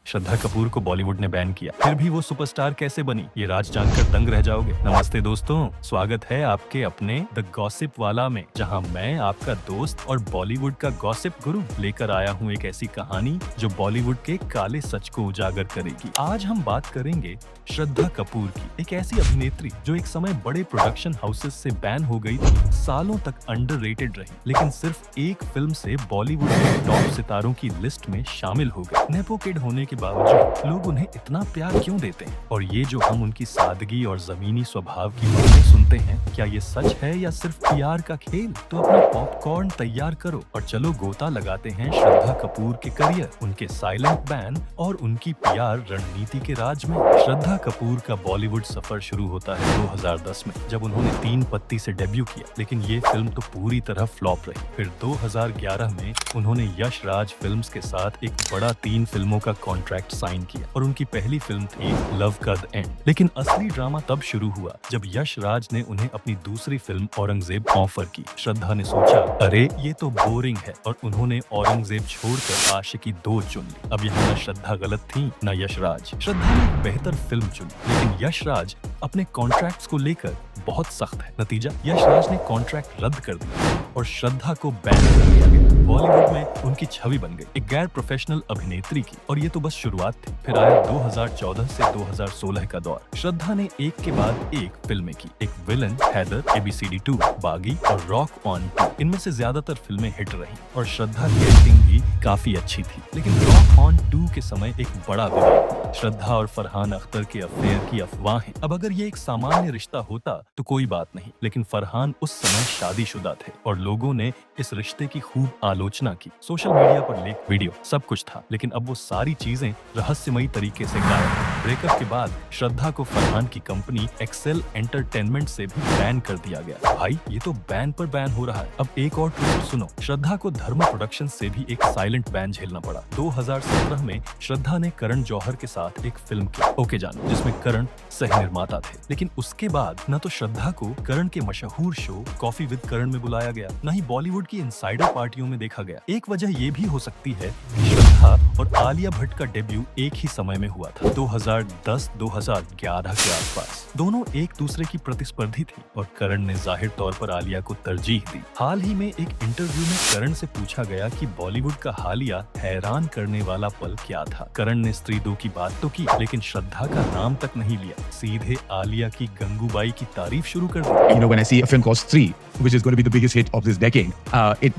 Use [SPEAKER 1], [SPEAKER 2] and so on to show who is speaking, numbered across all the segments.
[SPEAKER 1] श्रद्धा कपूर को बॉलीवुड ने बैन किया, फिर भी वो सुपरस्टार कैसे बनी, ये राज जानकर दंग रह जाओगे। नमस्ते दोस्तों, स्वागत है आपके अपने द गॉसिप वाला में, जहां मैं आपका दोस्त और बॉलीवुड का गॉसिप गुरु लेकर आया हूं एक ऐसी कहानी जो बॉलीवुड के काले सच को उजागर करेगी। आज हम बात करेंगे श्रद्धा कपूर की, एक ऐसी अभिनेत्री जो एक समय बड़े प्रोडक्शन हाउसेस से बैन हो गई थी, सालों तक अंडररेटेड रही, लेकिन सिर्फ एक फिल्म से बॉलीवुड के टॉप सितारों की लिस्ट में शामिल हो गई। नेपो किड होने के बावजूद लोग उन्हें इतना प्यार क्यों देते हैं? और ये जो हम उनकी सादगी और जमीनी स्वभाव की बातें सुनते हैं, क्या ये सच है या सिर्फ पीआर का खेल? तो अपना पॉपकॉर्न तैयार करो और चलो गोता लगाते हैं श्रद्धा कपूर के करियर, उनके साइलेंट बैन और उनकी पीआर रणनीति के राज में। श्रद्धा कपूर का बॉलीवुड सफर शुरू होता है 2010 में, जब उन्होंने तीन पत्ती से डेब्यू किया, लेकिन ये फिल्म तो पूरी तरह फ्लॉप रही। फिर 2011 में उन्होंने यश राज फिल्म्स के साथ एक बड़ा 3 फिल्मों का कॉन्ट्रैक्ट साइन किया और उनकी पहली फिल्म थी लव का द एंड। लेकिन असली ड्रामा तब शुरू हुआ जब यश राज ने उन्हें अपनी दूसरी फिल्म औरंगजेब ऑफर की। श्रद्धा ने सोचा, अरे ये तो बोरिंग है, और उन्होंने औरंगजेब छोड़कर आशिकी 2 चुन ली। अब यहाँ न श्रद्धा गलत थी न यश राज। श्रद्धा ने एक बेहतर फिल्म चुनी, लेकिन यश राज अपने कॉन्ट्रैक्ट्स को लेकर बहुत सख्त है। नतीजा, यश राज ने कॉन्ट्रैक्ट रद्द कर दिया और श्रद्धा को बैन कर दिया गया। बॉलीवुड में उनकी छवि बन गई एक गैर प्रोफेशनल अभिनेत्री की, और ये तो बस शुरुआत थी। फिर आया 2014 से 2016 का दौर। श्रद्धा ने एक के बाद एक फिल्में की, एक विलन, हैदर, ABCD 2, बागी और रॉक ऑन 2। इनमें से ज्यादातर फिल्में हिट रही और श्रद्धा की एक्टिंग भी काफी अच्छी थी। लेकिन रॉक ऑन 2 के समय एक बड़ा विवाद, श्रद्धा और फरहान अख्तर के अफेयर की अफवाहें। अब अगर ये एक सामान्य रिश्ता होता तो कोई बात नहीं, लेकिन फरहान उस समय शादीशुदा थे और लोगों ने इस रिश्ते की खूब आलोचना की। सोशल मीडिया पर लीक वीडियो सब कुछ था, लेकिन अब वो सारी चीजें रहस्यमयी तरीके से गायब। ब्रेकअप के बाद श्रद्धा को फरहान की कंपनी एक्सेल एंटरटेनमेंट से भी बैन कर दिया गया। भाई, ये तो बैन पर बैन हो रहा है। अब एक और ट्विस्ट सुनो, श्रद्धा को धर्मा प्रोडक्शन से भी एक साइलेंट बैन झेलना पड़ा। 2017 में श्रद्धा ने करण जौहर के साथ एक फिल्म की, ओके जानो, जिसमें करण सह निर्माता थे। लेकिन उसके बाद न तो श्रद्धा को करण के मशहूर शो कॉफी विद करण में बुलाया गया, न ही बॉलीवुड की इनसाइडर पार्टियों में देखा गया। एक वजह ये भी हो सकती है कि श्रद्धा और आलिया भट्ट का डेब्यू एक ही समय में हुआ था, 2010-2011 के आसपास। दोनों एक दूसरे की प्रतिस्पर्धी थी और करण ने जाहिर तौर पर आलिया को तरजीह दी। हाल ही में एक इंटरव्यू में करण से पूछा गया कि बॉलीवुड का हालिया हैरान करने वाला पल क्या था। करण ने स्त्री 2 की बात तो की, लेकिन श्रद्धा का नाम तक नहीं लिया, सीधे आलिया की गंगूबाई की तारीफ शुरू कर दी।
[SPEAKER 2] You know, when I see a film called Stree, which is going to be the biggest hit of this decade,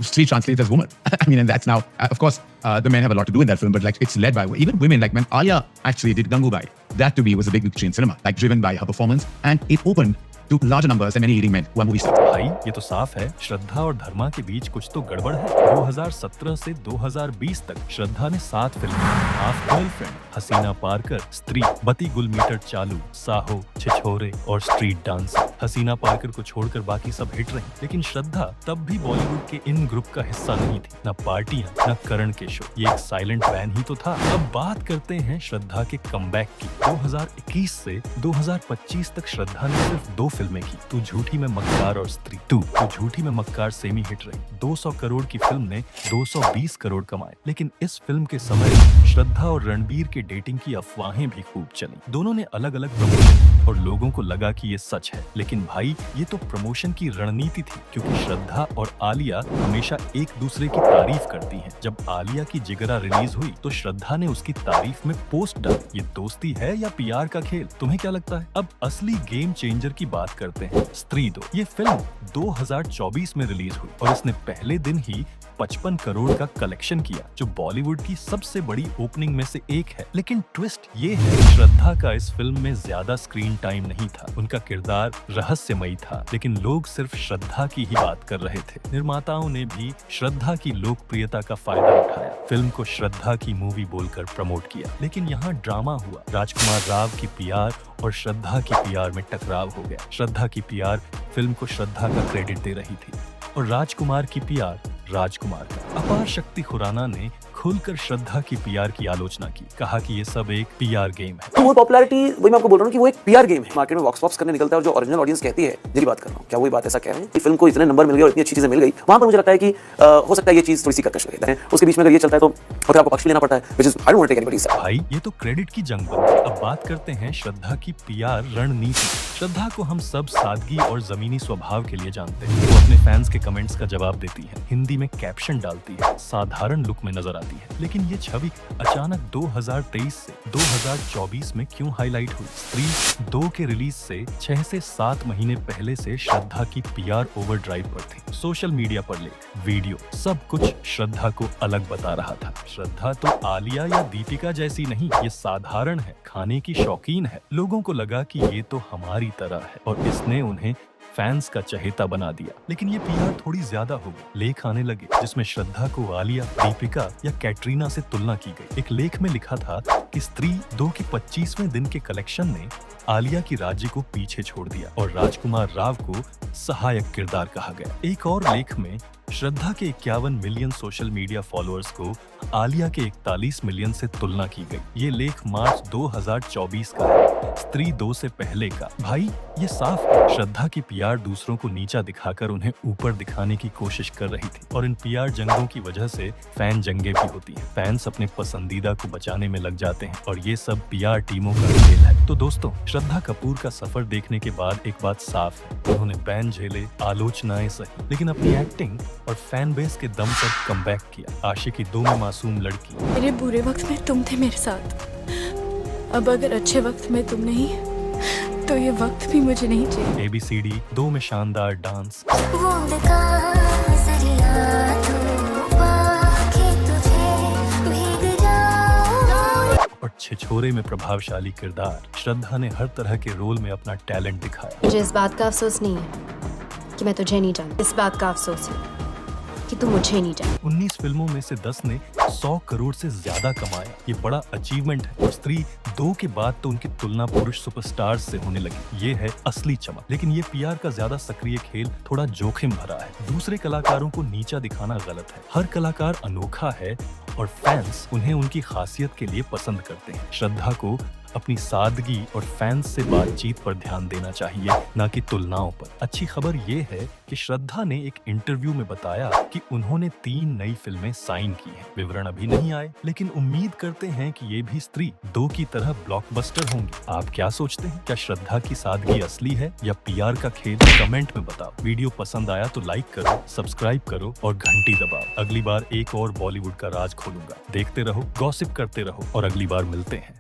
[SPEAKER 2] Stree translates as woman. I mean, and that's now, of course, the men have a lot to do in that film, but like it's led by even women. Like when Alia actually did Gangubai, that to me was a big victory in cinema, like driven by her performance, and it opened to larger numbers than many leading men who are movie stars.
[SPEAKER 1] भाई, ये तो साफ है श्रद्धा और धर्मा के बीच कुछ तो गड़बड़ है। 2017 से 2020 तक श्रद्धा ने 7 फिल्में, हाफ गर्लफ्रेंड, हसीना पारकर, स्त्री, बती गुल मीटर चालू, साहो, छिछोरे और स्ट्रीट डांसर। हसीना पारकर को छोड़कर बाकी सब हिट रही, लेकिन श्रद्धा तब भी बॉलीवुड के इन ग्रुप का हिस्सा नहीं थी, न पार्टियां न करण के शो। ये एक साइलेंट बैन ही तो था। अब बात करते हैं श्रद्धा के कमबैक की। 2021 से 2025 तक श्रद्धा ने सिर्फ 2 फिल्में की, तू झूठी में मक्कार और स्त्री 2। तू झूठी में मक्कार सेमी हिट रही, 200 करोड़ की फिल्म ने 220 करोड़ कमाए। लेकिन इस फिल्म के समय श्रद्धा और रणबीर के डेटिंग की अफवाहें भी खूब चली। दोनों ने अलग अलग प्रमोशन और लोगों को लगा कि ये सच है, लेकिन भाई ये तो प्रमोशन की रणनीति थी, क्योंकि श्रद्धा और आलिया हमेशा एक दूसरे की तारीफ करती हैं। जब आलिया की जिगरा रिलीज हुई तो श्रद्धा ने उसकी तारीफ में पोस्ट डाली। ये दोस्ती है या पीआर का खेल? तुम्हें क्या लगता है? अब असली गेम चेंजर की बात करते हैं, स्त्री 2। ये फिल्म 2024 में रिलीज हुई और इसने पहले दिन ही 55 करोड़ का कलेक्शन किया, जो बॉलीवुड की सबसे बड़ी ओपनिंग में से एक है। लेकिन ट्विस्ट ये है, श्रद्धा का इस फिल्म में ज्यादा स्क्रीन टाइम नहीं था, उनका किरदार रहस्यमयी था, लेकिन लोग सिर्फ श्रद्धा की ही बात कर रहे थे। निर्माताओं ने भी श्रद्धा की लोकप्रियता का फायदा उठाया, फिल्म को श्रद्धा की मूवी बोलकर प्रमोट किया। लेकिन यहाँ ड्रामा हुआ, राजकुमार राव की पीआर और श्रद्धा की पीआर में टकराव हो गया। श्रद्धा की पीआर फिल्म को श्रद्धा का क्रेडिट दे रही थी और राजकुमार की पीआर राजकुमार का। अपार शक्ति खुराना ने खुलकर श्रद्धा की पीआर की आलोचना की, कहा कि ये सब एक पीआर गेम है।
[SPEAKER 3] तो वो पॉपुलैरिटी, वही मैं आपको बोल रहा हूँ कि वो एक पीआर गेम है। मार्केट में वॉक्स पॉप्स करने निकलता है और जो ओरिजिनल ऑडियंस कहती है, जिसकी बात कर रहा हूँ, क्या वही बात ऐसा कह रहे हैं कि फिल्म को इतने नंबर मिल गए और इतनी अच्छी चीजें मिल गई, वहां पर मुझे लगता है कि हो सकता है ये चीज थोड़ी सी कर्कश लगे। उसके बीच में अगर ये चलता है तो फिर आपको पक्ष भी लेना पड़ता है, which is I don't want to take anybody's side.
[SPEAKER 1] भाई ये तो क्रेडिट की जंग बन गई। अब बात करते हैं श्रद्धा की पीआर रणनीति। श्रद्धा को हम सब सादगी और जमीनी स्वभाव के लिए जानते हैं। वो अपने फैंस के कमेंट्स का जवाब देती है, हिंदी में कैप्शन डालती है, साधारण लुक में नजर आती है। लेकिन ये छवि अचानक 2023 से 2024 में क्यों हाईलाइट हुई? स्त्री 2 के रिलीज से 6 से 7 महीने पहले से श्रद्धा की पीआर ओवरड्राइव पर थी। सोशल मीडिया पर लेख, वीडियो, सब कुछ श्रद्धा को अलग बता रहा था। श्रद्धा तो आलिया या दीपिका जैसी नहीं, ये साधारण है, खाने की शौकीन है। लोगों को लगा कि ये तो हमारी तरह है और इसने उन्हें फैंस का चहेता बना दिया। लेकिन ये पीआर थोड़ी ज्यादा हो गई। लेख आने लगे जिसमें श्रद्धा को आलिया, दीपिका या कैटरीना से तुलना की गई। एक लेख में लिखा था कि स्त्री 2 के 25वें दिन के कलेक्शन ने आलिया की राज्य को पीछे छोड़ दिया और राजकुमार राव को सहायक किरदार कहा गया। एक और लेख में श्रद्धा के 51 मिलियन सोशल मीडिया फॉलोअर्स को आलिया के 41 मिलियन से तुलना की गई। ये लेख मार्च 2024 का है, स्त्री 2 से पहले का। भाई ये साफ है, श्रद्धा की पीआर दूसरों को नीचा दिखाकर उन्हें ऊपर दिखाने की कोशिश कर रही थी और इन पीआर जंगों की वजह से फैन जंगे भी होती है। फैंस अपने पसंदीदा को बचाने में लग जाते हैं और ये सब पीआर टीमों का खेल है। तो दोस्तों, श्रद्धा कपूर का सफर देखने के बाद एक बात साफ है, उन्होंने बैन झेले, आलोचनाएं सही, लेकिन अपनी एक्टिंग और फैन बेस के दम पर कमबैक किया। आशिकी 2 में मासूम लड़की।
[SPEAKER 4] मेरे बुरे वक्त में तुम थे मेरे साथ, अब अगर अच्छे वक्त में तुम नहीं तो ये वक्त भी मुझे नहीं चाहिए।
[SPEAKER 1] ABCD 2 में शानदार डांस। और छिछोरे में प्रभावशाली किरदार। श्रद्धा ने हर तरह के रोल में अपना टैलेंट दिखाया।
[SPEAKER 5] मुझे इस बात का अफसोस नहीं है कि मैं तुझे नहीं जानती। इस बात का अफसोस है कि तू मुझे नहीं जानती।
[SPEAKER 1] 19 फिल्मों में से 10 ने 100 करोड़ से ज्यादा कमाया। ये बड़ा अचीवमेंट है और स्त्री 2 के बाद तो उनकी तुलना पुरुष सुपरस्टार्स से होने लगी। ये है असली चमक। लेकिन ये पीआर का ज्यादा सक्रिय खेल थोड़ा जोखिम भरा है। दूसरे कलाकारों को नीचा दिखाना गलत है। हर कलाकार अनोखा है और फैंस उन्हें उनकी खासियत के लिए पसंद करते हैं। श्रद्धा को अपनी सादगी और फैंस से बातचीत पर ध्यान देना चाहिए, न कि तुलनाओं पर। अच्छी खबर ये है कि श्रद्धा ने एक इंटरव्यू में बताया कि उन्होंने 3 नई फिल्में साइन की हैं। विवरण अभी नहीं आए, लेकिन उम्मीद करते हैं कि ये भी स्त्री 2 की तरह ब्लॉकबस्टर होंगी। आप क्या सोचते हैं? क्या श्रद्धा की सादगी असली है या पीआर का खेल? कमेंट में बताओ। वीडियो पसंद आया तो लाइक करो, सब्सक्राइब करो और घंटी दबाओ। अगली बार एक और बॉलीवुड का राज खोलूंगा। देखते रहो, गॉसिप करते रहो और अगली बार मिलते हैं।